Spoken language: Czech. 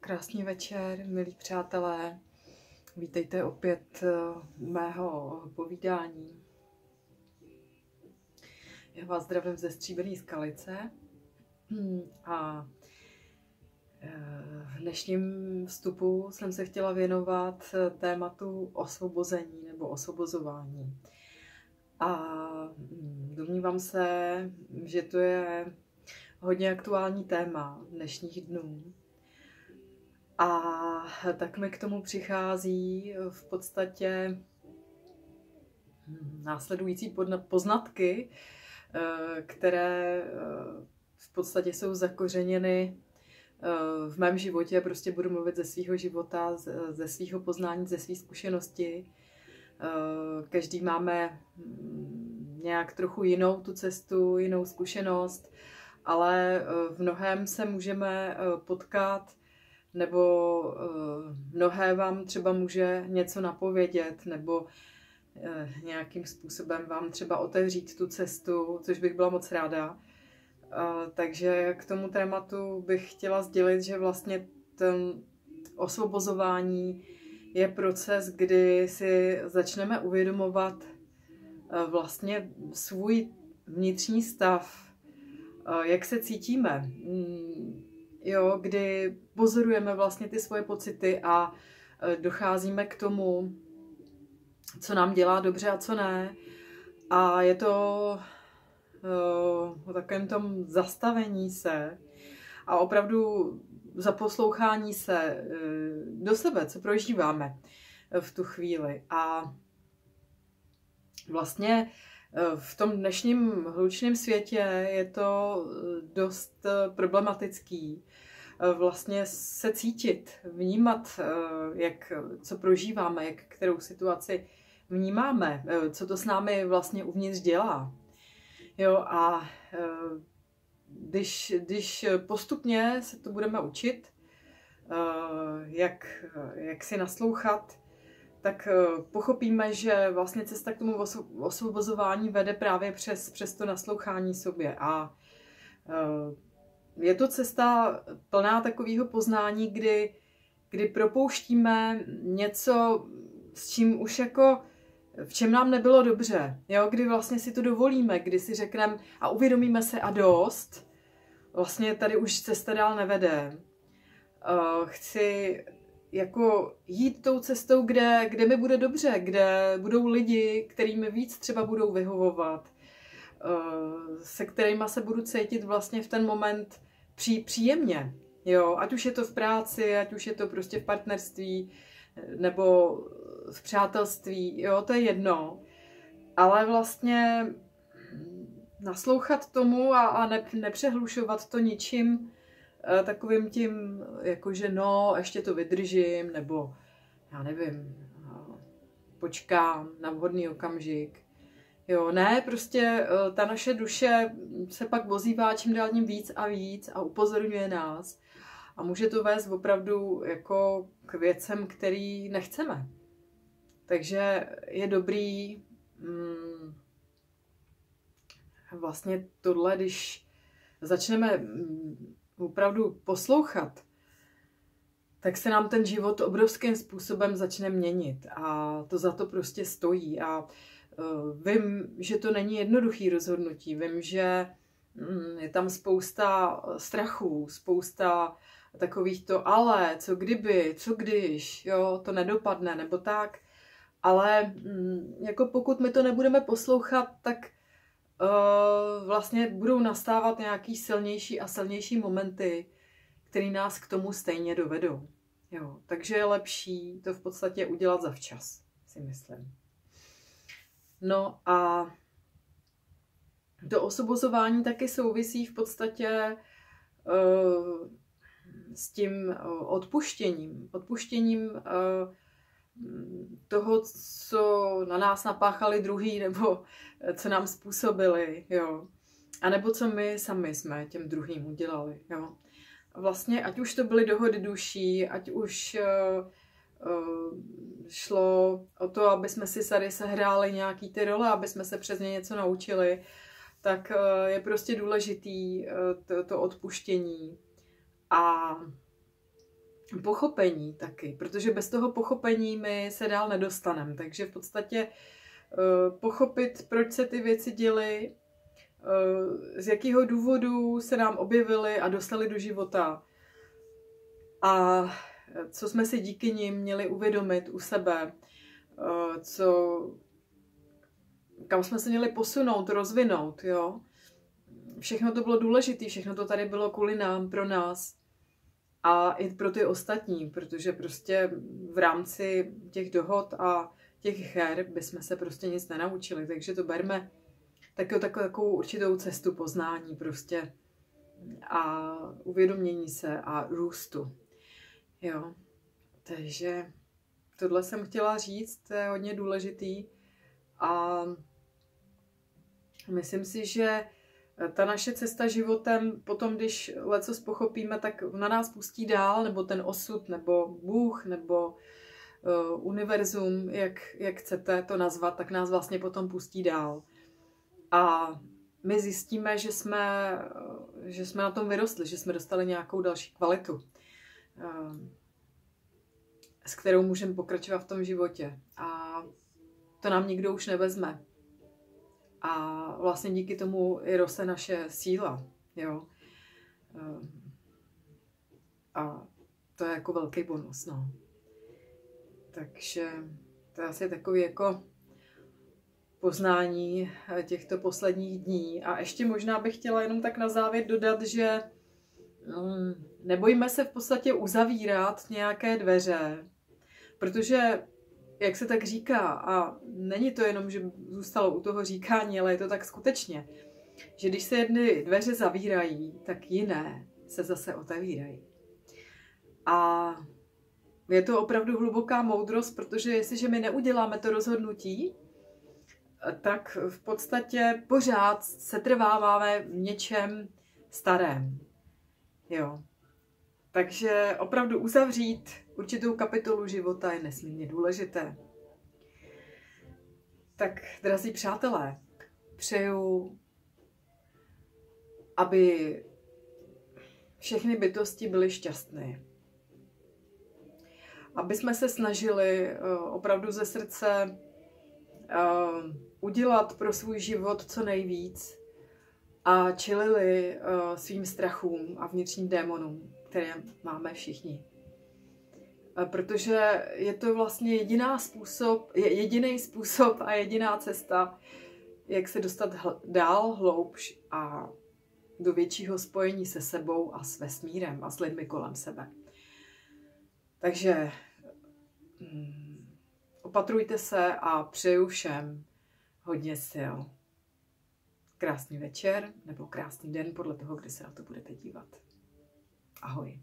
Krásný večer, milí přátelé. Vítejte opět u mého povídání. Já vás zdravím ze Stříbrné Skalice a v dnešním vstupu jsem se chtěla věnovat tématu osvobození nebo osvobozování. A domnívám se, že to je hodně aktuální téma dnešních dnů. A tak mi k tomu přichází v podstatě následující poznatky, které v podstatě jsou zakořeněny v mém životě. Prostě budu mluvit ze svého života, ze svého poznání, ze své zkušenosti. Každý máme nějak trochu jinou tu cestu, jinou zkušenost, ale v mnohém se můžeme potkat, nebo mnohé vám třeba může něco napovědět, nebo nějakým způsobem vám třeba otevřít tu cestu, což bych byla moc ráda. Takže k tomu tématu bych chtěla sdělit, že vlastně ten osvobozování je proces, kdy si začneme uvědomovat vlastně svůj vnitřní stav, jak se cítíme. Jo, kdy pozorujeme vlastně ty svoje pocity a docházíme k tomu, co nám dělá dobře a co ne. A je to o takovém tom zastavení se a opravdu zaposlouchání se do sebe, co prožíváme v tu chvíli. A vlastně v tom dnešním hlučném světě je to dost problematický vlastně se cítit, vnímat, co prožíváme, kterou situaci vnímáme, co to s námi vlastně uvnitř dělá. Jo, a když postupně se to budeme učit, jak si naslouchat, tak pochopíme, že vlastně cesta k tomu osvobozování vede právě přes to naslouchání sobě. A je to cesta plná takového poznání, kdy propouštíme něco, s čím už v čem nám nebylo dobře. Jo? Kdy vlastně si to dovolíme, kdy si řekneme a uvědomíme se a dost, vlastně tady už cesta dál nevede. Chci jít tou cestou, kde mi bude dobře, kde budou lidi, kterými víc třeba budou vyhovovat, se kterými se budu cítit vlastně v ten moment příjemně. Jo? Ať už je to v práci, ať už je to prostě v partnerství, nebo v přátelství, jo, to je jedno. Ale vlastně naslouchat tomu a nepřehlušovat to ničím takovým tím, jakože no, ještě to vydržím, nebo já nevím, počkám na vhodný okamžik. Jo, ne, prostě ta naše duše se pak ozývá čím dál tím víc a upozorňuje nás. A může to vést opravdu jako k věcem, který nechceme. Takže je dobrý vlastně tohle, když začneme opravdu poslouchat, tak se nám ten život obrovským způsobem začne měnit a to za to prostě stojí. A vím, že to není jednoduchý rozhodnutí, vím, že je tam spousta strachů, spousta takových to ale, co kdyby, co když, jo, to nedopadne, nebo tak. Ale jako pokud my to nebudeme poslouchat, tak vlastně budou nastávat nějaký silnější a silnější momenty, které nás k tomu stejně dovedou. Jo, takže je lepší to v podstatě udělat zavčas, si myslím. No a to osvobozování taky souvisí v podstatě s tím odpuštěním toho, co na nás napáchali druhý, nebo co nám způsobili, jo. A nebo co my sami jsme těm druhým udělali, jo. A vlastně, ať už to byly dohody duší, ať už šlo o to, aby jsme si tady sehráli nějaký ty role, aby jsme se přes ně něco naučili, tak je prostě důležitý to odpuštění. A pochopení taky, protože bez toho pochopení my se dál nedostaneme. Takže v podstatě pochopit, proč se ty věci děly, z jakého důvodu se nám objevily a dostaly do života a co jsme si díky nim měli uvědomit u sebe, kam jsme se měli posunout, rozvinout, jo. Všechno to bylo důležité, všechno to tady bylo kvůli nám, pro nás a i pro ty ostatní, protože prostě v rámci těch dohod a těch her bychom se prostě nic nenaučili, takže to berme takovou určitou cestu poznání prostě a uvědomění se a růstu. Jo, takže tohle jsem chtěla říct, to je hodně důležitý a myslím si, že ta naše cesta životem, potom když lecos pochopíme, tak na nás pustí dál, nebo ten osud, nebo Bůh, nebo univerzum, jak chcete to nazvat, tak nás vlastně potom pustí dál. A my zjistíme, že jsme na tom vyrostli, že jsme dostali nějakou další kvalitu, s kterou můžeme pokračovat v tom životě. A to nám nikdo už nevezme. A vlastně díky tomu i roste naše síla. Jo? A to je jako velký bonus. No. Takže to je asi takový jako poznání těchto posledních dní. A ještě možná bych chtěla jenom tak na závěr dodat, že nebojíme se v podstatě uzavírat nějaké dveře, protože, jak se tak říká, a není to jenom, že zůstalo u toho říkání, ale je to tak skutečně, že když se jedny dveře zavírají, tak jiné se zase otevírají. A je to opravdu hluboká moudrost, protože jestliže my neuděláme to rozhodnutí, tak v podstatě pořád setrváváme v něčem starém. Jo. Takže opravdu uzavřít určitou kapitolu života je nesmírně důležité. Tak, drazí přátelé, přeju, aby všechny bytosti byly šťastné. Aby jsme se snažili opravdu ze srdce udělat pro svůj život co nejvíc a čelili svým strachům a vnitřním démonům, které máme všichni. Protože je to vlastně jediný způsob a jediná cesta, jak se dostat dál, hloubš a do většího spojení se sebou a s vesmírem a s lidmi kolem sebe. Takže opatrujte se a přeju všem hodně sil. Krásný večer nebo krásný den podle toho, kdy se na to budete dívat. Ahoj.